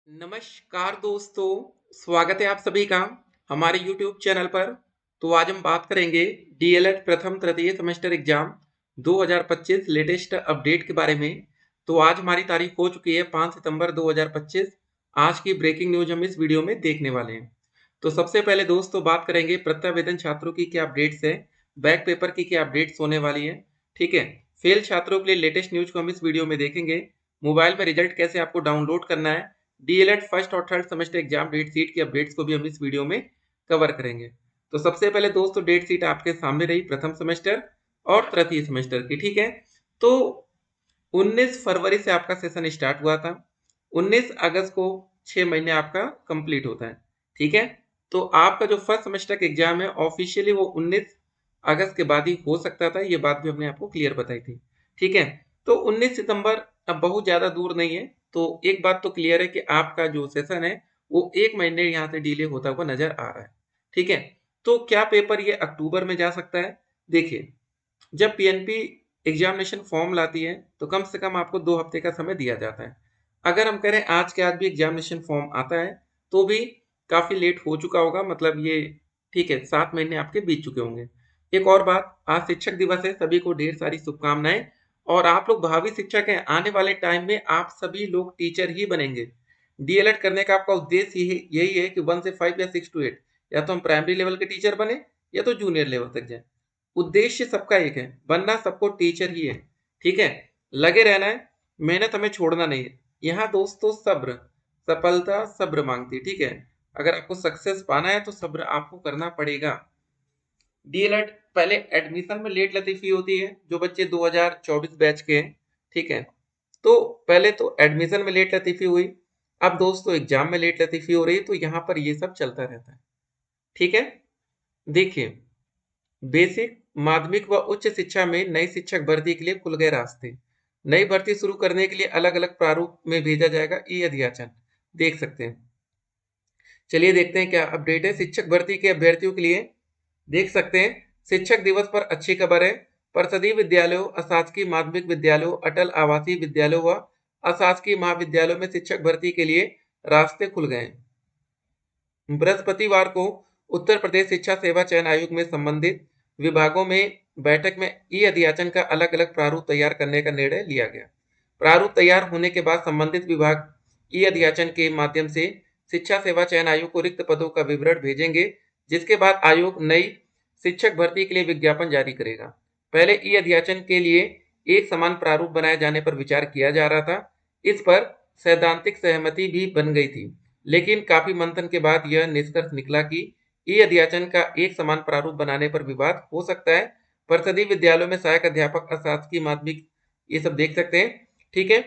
नमस्कार दोस्तों, स्वागत है आप सभी का हमारे YouTube चैनल पर। तो आज हम बात करेंगे डीएलएड प्रथम तृतीय सेमेस्टर एग्जाम 2025 लेटेस्ट अपडेट के बारे में। तो आज हमारी तारीख हो चुकी है 5 सितंबर 2025। आज की ब्रेकिंग न्यूज हम इस वीडियो में देखने वाले हैं। तो सबसे पहले दोस्तों बात करेंगे प्रत्यावेदन छात्रों की क्या अपडेट्स है, बैक पेपर की क्या अपडेट्स होने वाली है। ठीक है, फेल छात्रों के लिए लेटेस्ट न्यूज को हम इस वीडियो में देखेंगे। मोबाइल पर रिजल्ट कैसे आपको डाउनलोड करना है, डीएलएड फर्स्ट और third semester exam date sheet की अपडेट्स को भी हम इस वीडियो में कवर करेंगे। तो सबसे पहले दोस्तों डेट शीट आपके सामने रही प्रथम सेमेस्टर और तृतीय सेमेस्टर की। ठीक है, तो 19 फरवरी से आपका सेशन स्टार्ट हुआ था, 19 अगस्त को 6 महीने आपका कंप्लीट होता है। ठीक है, तो आपका जो फर्स्ट सेमेस्टर का एग्जाम है ऑफिशियली वो 19 अगस्त के बाद ही हो सकता था, ये बात भी हमने आपको क्लियर बताई थी। ठीक है, तो 19 सितंबर अब बहुत ज्यादा दूर नहीं है। तो एक बात तो क्लियर है कि आपका जो सेशन है वो 1 महीने यहाँ से डिले होता हुआ नजर आ रहा है। ठीक है, तो क्या पेपर ये अक्टूबर में जा सकता है? देखिए, जब पीएनपी एग्जामिनेशन फॉर्म लाती है तो कम से कम आपको 2 हफ्ते का समय दिया जाता है। अगर हम करें आज के आज भी एग्जामिनेशन फॉर्म आता है तो भी काफी लेट हो चुका होगा, मतलब ये ठीक है 7 महीने आपके बीत चुके होंगे। एक और बात, आज शिक्षक दिवस है, सभी को ढेर सारी शुभकामनाएं। और आप लोग भावी शिक्षक हैं, आने वाले टाइम में आप सभी लोग टीचर ही बनेंगे। डीएलएड करने का आपका उद्देश्य यही है कि 1 से 5 या 6 to 8 या तो हम प्राइमरी लेवल के टीचर बने या तो जूनियर लेवल तक जाए। उद्देश्य सबका एक है, बनना सबको टीचर ही है। ठीक है, लगे रहना है, मेहनत हमें छोड़ना नहीं है। यहाँ दोस्तों सब्र, सफलता सब्र मांगती है। ठीक है, अगर आपको सक्सेस पाना है तो सब्र आपको करना पड़ेगा। डीएलएड पहले एडमिशन में लेट लतीफी होती है, जो बच्चे 2024 बैच के हैं। ठीक है, तो पहले तो एडमिशन में लेट लतीफी हुई, अब दोस्तों एग्जाम में लेट लतीफी हो रही है, तो यहाँ पर ये सब चलता रहता है। ठीक है, देखिए, बेसिक माध्यमिक व उच्च शिक्षा में नई शिक्षक भर्ती के लिए खुल गए रास्ते। नई भर्ती शुरू करने के लिए अलग अलग प्रारूप में भेजा जाएगा ई अध्याचन, देख सकते हैं। चलिए देखते हैं क्या अपडेट है शिक्षक भर्ती के अभ्यर्थियों के लिए। देख सकते हैं, शिक्षक दिवस पर अच्छी खबर है। परिषदीय विद्यालयों, अशासकीय माध्यमिक विद्यालयों, अटल आवासीय विद्यालयों व अशासकीय महाविद्यालयों में शिक्षक भर्ती के लिए रास्ते खुल गए। बृहस्पतिवार को उत्तर प्रदेश शिक्षा सेवा चयन आयोग में संबंधित विभागों में बैठक में ई अध्याचन का अलग अलग प्रारूप तैयार करने का निर्णय लिया गया। प्रारूप तैयार होने के बाद संबंधित विभाग ई अध्याचन के माध्यम से शिक्षा सेवा चयन आयोग को रिक्त पदों का विवरण भेजेंगे, जिसके बाद आयोग नई शिक्षक भर्ती के लिए विज्ञापन जारी करेगा। पहले ई अध्याचन के लिए एक समान प्रारूप बनाए जाने पर विचार किया जा रहा था। इस पर सैद्धांतिक सहमति भी बन गई थी, लेकिन काफी मंथन के बाद यह निष्कर्ष निकला कि ई अध्याचन का एक समान प्रारूप बनाने पर विवाद हो सकता है। परिषदीय विद्यालयों में सहायक अध्यापक, अशासकीय माध्यमिक, ये सब देख सकते हैं। ठीक है,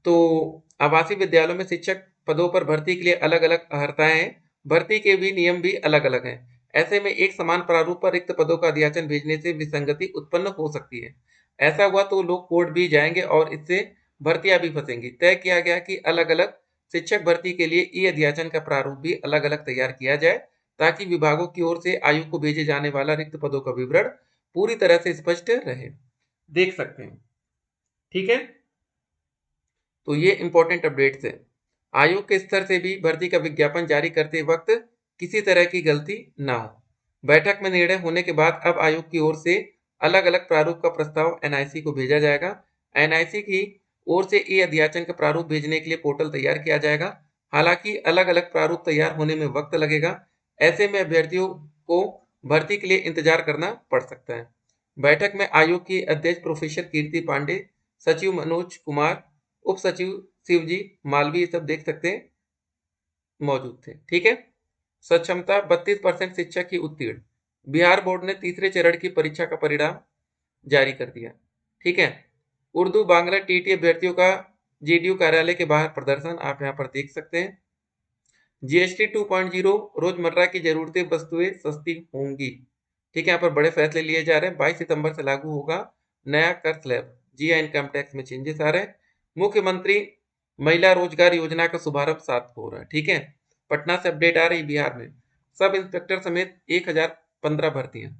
तो आवासीय विद्यालयों में शिक्षक पदों पर भर्ती के लिए अलग अलग अर्हताएं हैं, भर्ती के भी नियम भी अलग अलग हैं। ऐसे में एक समान प्रारूप पर रिक्त पदों का अध्याचन भेजने से विसंगति उत्पन्न हो सकती है। ऐसा हुआ तो लोग कोर्ट भी जाएंगे और इससे भर्तियां भी फंसेंगी। तय किया गया कि अलग अलग शिक्षक भर्ती के लिए ई अध्याचन का प्रारूप भी अलग अलग तैयार किया जाए, ताकि विभागों की ओर से आयोग को भेजे जाने वाला रिक्त पदों का विवरण पूरी तरह से स्पष्ट रहे। देख सकते हैं। ठीक है, तो ये इंपॉर्टेंट अपडेट्स है। आयोग के स्तर से भी भर्ती का विज्ञापन जारी करते वक्त किसी तरह की गलती ना हो। बैठक में निर्णय होने के बाद अब आयोग की ओर से अलग अलग प्रारूप का प्रस्ताव एनआईसी को भेजा जाएगा। एनआईसी की ओर से ई अध्याचन का प्रारूप भेजने के लिए पोर्टल तैयार किया जाएगा। हालांकि अलग अलग प्रारूप तैयार होने में वक्त लगेगा, ऐसे में अभ्यर्थियों को भर्ती के लिए इंतजार करना पड़ सकता है। बैठक में आयोग की अध्यक्ष प्रोफेसर कीर्ति पांडे, सचिव मनोज कुमार, उप सचिव शिवजी मालवी, ये सब देख सकते हैं, मौजूद थे। ठीक है, सक्षमता 32% शिक्षक ही उत्तीर्ण। बिहार बोर्ड ने तीसरे चरण की परीक्षा का परिणाम जारी कर दिया। ठीक है, उर्दू बांग्ला टीटी अभ्यर्थियों का जेडीयू कार्यालय के बाहर प्रदर्शन आप यहाँ पर देख सकते हैं। जीएसटी 2.0, रोजमर्रा की जरूरतें वस्तुएं सस्ती होंगी। ठीक है, यहाँ पर बड़े फैसले लिए जा रहे हैं। 22 सितंबर से लागू होगा नया कर स्लैब, जीएसटी इनकम टैक्स में चेंजेस आ रहे हैं। मुख्यमंत्री महिला रोजगार योजना का शुभारंभ 7 को हो रहा है। ठीक है, पटना से अपडेट आ रही बिहार में सब इंस्पेक्टर समेत 1015 भर्तियां।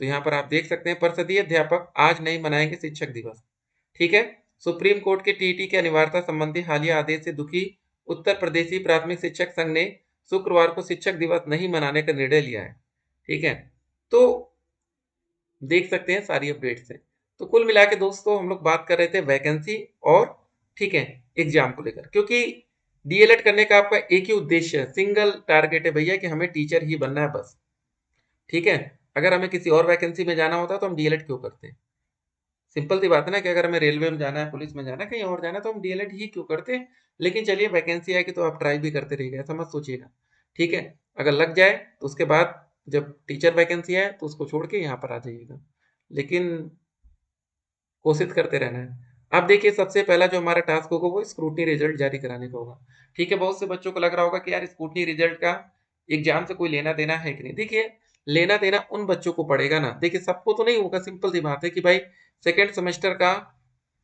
तो यहाँ पर आप देख सकते हैं, परिषदीय अध्यापक आज नहीं मनाएंगे शिक्षक दिवस। ठीक है, सुप्रीम कोर्ट के टीटी की अनिवार्यता संबंधी हालिया आदेश से दुखी उत्तर प्रदेशी प्राथमिक शिक्षक संघ ने शुक्रवार को शिक्षक दिवस नहीं मनाने का निर्णय लिया है। ठीक है, तो देख सकते हैं सारी अपडेट से। तो कुल मिला के दोस्तों हम लोग बात कर रहे थे वैकेंसी और ठीक है एग्जाम को लेकर, क्योंकि डीएलएड करने का आपका एक ही उद्देश्य है, सिंगल टारगेट है भैया कि हमें टीचर ही बनना है बस। ठीक है, अगर हमें किसी और वैकेंसी में जाना होता तो हम डीएलएड क्यों करते हैं? सिंपल सी बात है ना कि अगर हमें रेलवे में जाना है, पुलिस में जाना है, कहीं और जाना है तो हम डीएलएड ही क्यों करते हैं। लेकिन चलिए वैकेंसी आएगी तो आप ट्राई भी करते रहिएगा, ऐसा मत सोचिएगा। ठीक है, अगर लग जाए तो उसके बाद जब टीचर वैकेंसी आए तो उसको छोड़ के यहाँ पर आ जाइएगा, लेकिन कोशिश करते रहना है। अब देखिए सबसे पहला जो हमारा टास्क होगा वो स्क्रूटनी रिजल्ट जारी कराने का होगा। ठीक है, बहुत से बच्चों को लग रहा होगा कि यार स्क्रूटनी रिजल्ट का एग्जाम से कोई लेना देना है कि नहीं। देखिए लेना देना उन बच्चों को पड़ेगा ना, देखिए सबको तो नहीं होगा। सिंपल सी बात है कि भाई सेकेंड सेमेस्टर का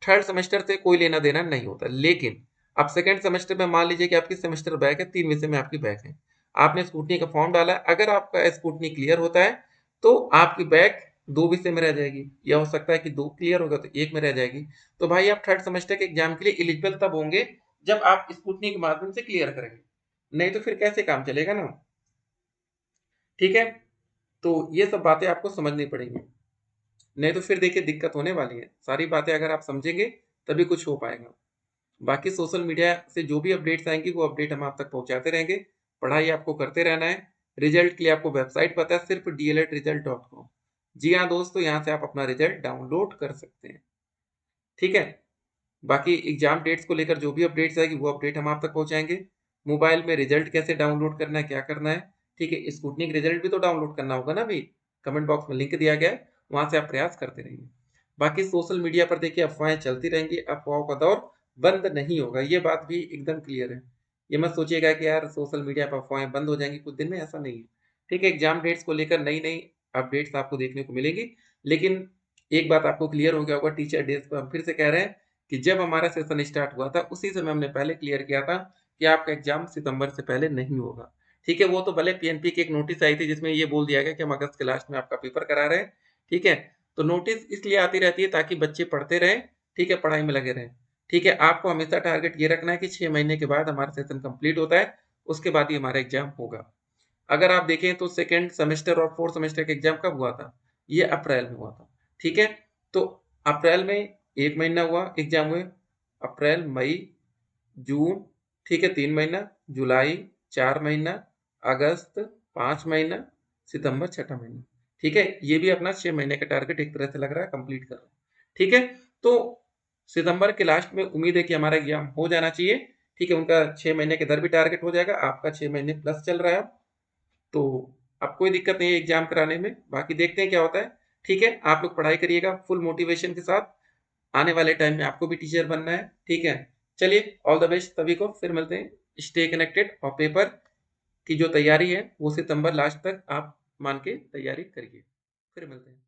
थर्ड सेमेस्टर से कोई लेना देना नहीं होता, लेकिन अब सेकेंड सेमेस्टर में मान लीजिए कि आपकी सेमेस्टर बैक है, 3 विषय में आपकी बैक है, आपने स्कूटनी का फॉर्म डाला है, अगर आपका स्कूटनी क्लियर होता है तो आपकी बैक 2 विषय में रह जाएगी, या हो सकता है कि 2 क्लियर होगा तो 1 में रह जाएगी। तो भाई आप थर्ड सेमेस्टर के एग्जाम के लिए एलिजिबल तब होंगे जब आप स्कूटनी के माध्यम से क्लियर करेंगे, नहीं तो फिर कैसे काम चलेगा ना। ठीक है, तो ये सब बातें आपको समझनी पड़ेंगी, नहीं तो फिर देखिए दिक्कत होने वाली है। सारी बातें अगर आप समझेंगे तभी कुछ हो पाएगा। बाकी सोशल मीडिया से जो भी अपडेट्स आएंगी वो अपडेट हम आप तक पहुंचाते रहेंगे। पढ़ाई आपको करते रहना है। रिजल्ट के लिए आपको वेबसाइट पता है, सिर्फ dlresult.com। जी हाँ दोस्तों, यहाँ से आप अपना रिजल्ट डाउनलोड कर सकते हैं। ठीक है, बाकी एग्जाम डेट्स को लेकर जो भी अपडेट्स आएगी वो अपडेट हम आप तक पहुंचाएंगे। मोबाइल में रिजल्ट कैसे डाउनलोड करना है, क्या करना है, ठीक है, स्कूटनिक रिजल्ट भी तो डाउनलोड करना होगा ना भी। कमेंट बॉक्स में लिंक दिया गया है, वहां से आप प्रयास करते रहिए। बाकी सोशल मीडिया पर देखिए अफवाहें चलती रहेंगी, अफवाहों का दौर बंद नहीं होगा, ये बात भी एकदम क्लियर है। ये मत सोचिएगा कि यार सोशल मीडिया पर अफवाहें बंद हो जाएंगी कुछ दिन में, ऐसा नहीं है। ठीक है, एग्जाम डेट्स को लेकर नई नई अपडेट्स आपको देखने को मिलेंगी। लेकिन एक बात आपको क्लियर हो गया होगा, टीचर डेज पर हम फिर से कह रहे हैं कि जब हमारा सेशन स्टार्ट हुआ था उसी समय हमने पहले क्लियर किया था कि आपका एग्जाम सितंबर से पहले नहीं होगा। ठीक है, वो तो भले पीएनपी की एक नोटिस आई थी जिसमें ये बोल दिया गया कि हम अगस्त के लास्ट में आपका पेपर करा रहे हैं। ठीक है, तो नोटिस इसलिए आती रहती है ताकि बच्चे पढ़ते रहें, ठीक है, पढ़ाई में लगे रहें। ठीक है, आपको हमेशा टारगेट ये रखना है कि 6 महीने के बाद हमारा सेशन कंप्लीट होता है, उसके बाद ही हमारा एग्जाम होगा। अगर आप देखें तो सेकेंड सेमेस्टर और फोर्थ सेमेस्टर का एग्जाम कब हुआ था? ये अप्रैल में हुआ था। ठीक है, तो अप्रैल में 1 महीना हुआ एग्जाम हुए, अप्रैल मई जून, ठीक है 3 महीना, जुलाई 4 महीना, अगस्त 5 महीना, सितंबर छठा महीना। ठीक है, ये भी अपना 6 महीने का टारगेट एक तरह से लग रहा है कंप्लीट कर रहा है। ठीक है, तो सितंबर के लास्ट में उम्मीद है कि हमारा एग्जाम हो जाना चाहिए। ठीक है, उनका 6 महीने के इधर भी टारगेट हो जाएगा, आपका 6 महीने प्लस चल रहा है अब, तो अब कोई दिक्कत नहीं है एग्जाम कराने में। बाकी देखते हैं क्या होता है। ठीक है, आप लोग पढ़ाई करिएगा फुल मोटिवेशन के साथ, आने वाले टाइम में आपको भी टीचर बनना है। ठीक है, चलिए ऑल द बेस्ट सभी को, फिर मिलते हैं। स्टे कनेक्टेड और पेपर की जो तैयारी है वो सितंबर लास्ट तक आप मान के तैयारी करिए। फिर मिलते हैं।